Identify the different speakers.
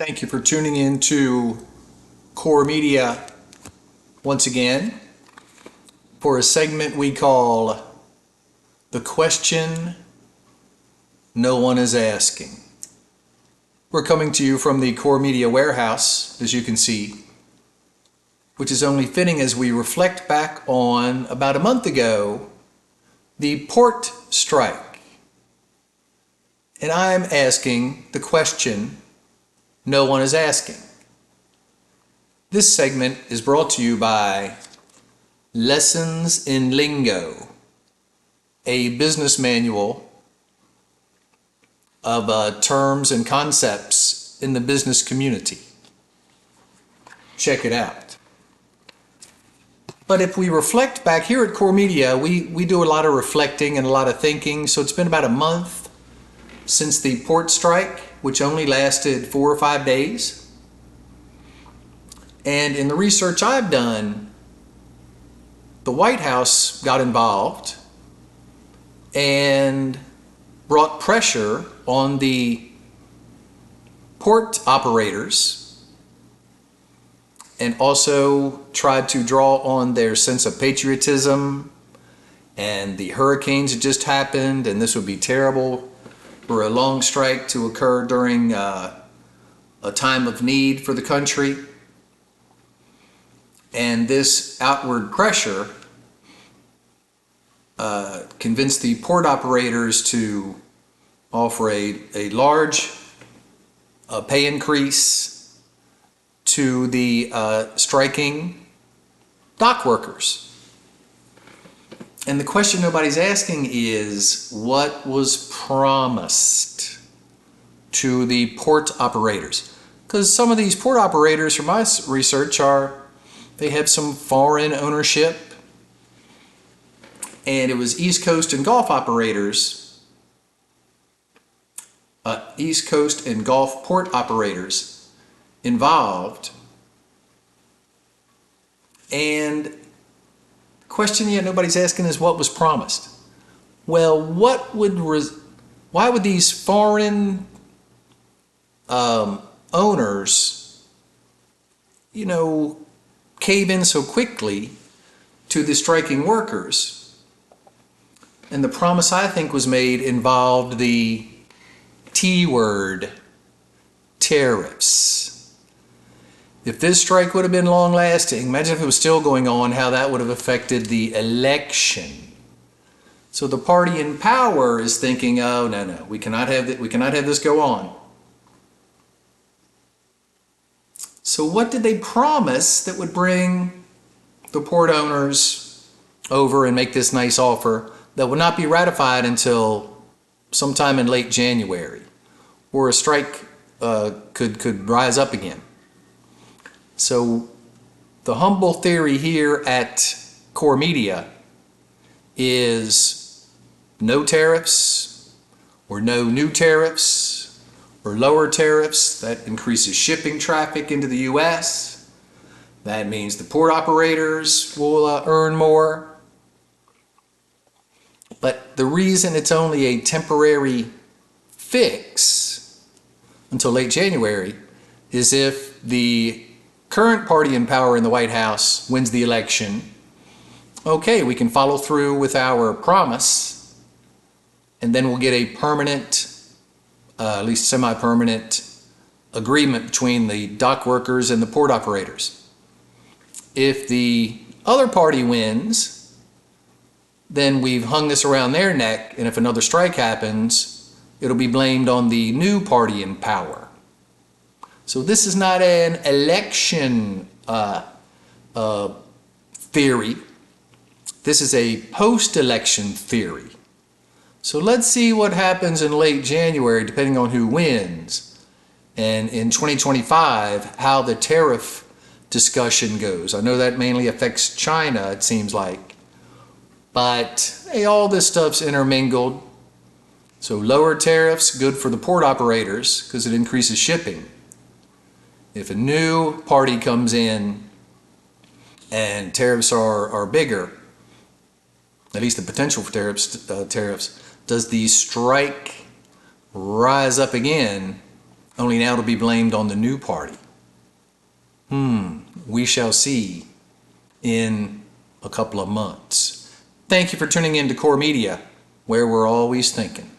Speaker 1: Thank you for tuning in to Core Media once again for a segment we call The Question No One Is Asking. We're coming to you from the Core Media warehouse, as you can see, which is only fitting as we reflect back on about a month ago, the port strike. And I'm asking the question no one is asking. This segment is brought to you by Lessons in Lingo, a business manual of terms and concepts in the business community. Check it out. But if we reflect back here at Core Media, we do a lot of reflecting and a lot of thinking. So it's been about a month since the port strike, which only lasted 4 or 5 days. And in the research I've done, the White House got involved and brought pressure on the port operators and also tried to draw on their sense of patriotism and the hurricanes that just happened, and this would be terrible for a long strike to occur during a time of need for the country. And this outward pressure convinced the port operators to offer a large pay increase to the striking dock workers. And the question nobody's asking is, what was promised to the port operators? Because some of these port operators, from my research, they have some foreign ownership, and it was East Coast and Gulf operators, East Coast and Gulf port operators involved. And the question yet nobody's asking is, what was promised? Well, why would these foreign owners, cave in so quickly to the striking workers? And the promise I think was made involved the T word, tariffs. If this strike would have been long lasting, imagine if it was still going on, how that would have affected the election. So the party in power is thinking, oh, no, we cannot have this go on. So what did they promise that would bring the port owners over and make this nice offer that would not be ratified until sometime in late January, or a strike could rise up again? So the humble theory here at Core Media is no tariffs, or no new tariffs, or lower tariffs. That increases shipping traffic into the U.S. That means the port operators will earn more. But the reason it's only a temporary fix until late January is if the current party in power in the White House wins the election. Okay, we can follow through with our promise, and then we'll get a permanent, at least semi-permanent agreement between the dock workers and the port operators. If the other party wins, then we've hung this around their neck, and if another strike happens, it'll be blamed on the new party in power. So this is not an election theory. This is a post-election theory. So let's see what happens in late January, depending on who wins, and in 2025, how the tariff discussion goes. I know that mainly affects China, it seems like. But hey, all this stuff's intermingled. So lower tariffs, good for the port operators because it increases shipping. If a new party comes in and tariffs are bigger, at least the potential for tariffs, does the strike rise up again? only now to be blamed on the new party. We shall see in a couple of months. Thank you for tuning in to Core Media, where we're always thinking.